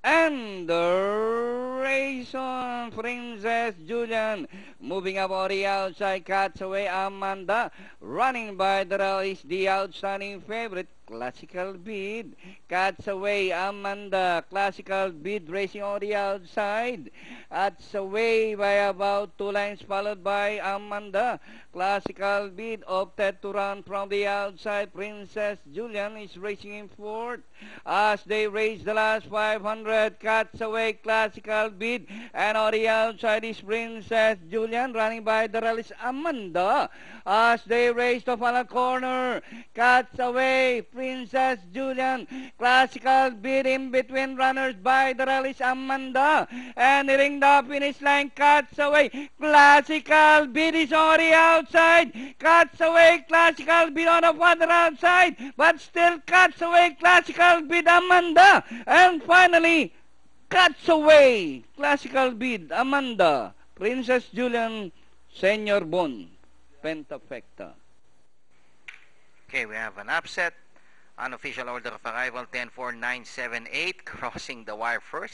And the race on. Princess Julian moving up on the outside, cuts away Amanda. Running by the rail is the outstanding favorite, Classical Bead. Cuts away Amanda. Classical Bead racing on the outside. Cuts away by about 2 lines, followed by Amanda. Classical Bead opted to run from the outside. Princess Julian is racing in fourth. As they race the last 500, cuts away Classical Bead, and on the outside is Princess Julian. Running by the rail is Amanda. As they race the final corner, cuts away Princess Julian. Classical Bead in between runners. By the rail is Amanda, and nearing the finish line, cuts away Classical Bead is on the outside. Cuts away Classical Bead on the further outside, but still cuts away Classical Bead Amanda, and finally cuts away Classical Bead Amanda. Princess Julian, Senior Bon, Pentafecta. Okay, we have an upset. Unofficial order of arrival 10-4-9-7-8, crossing the wire first.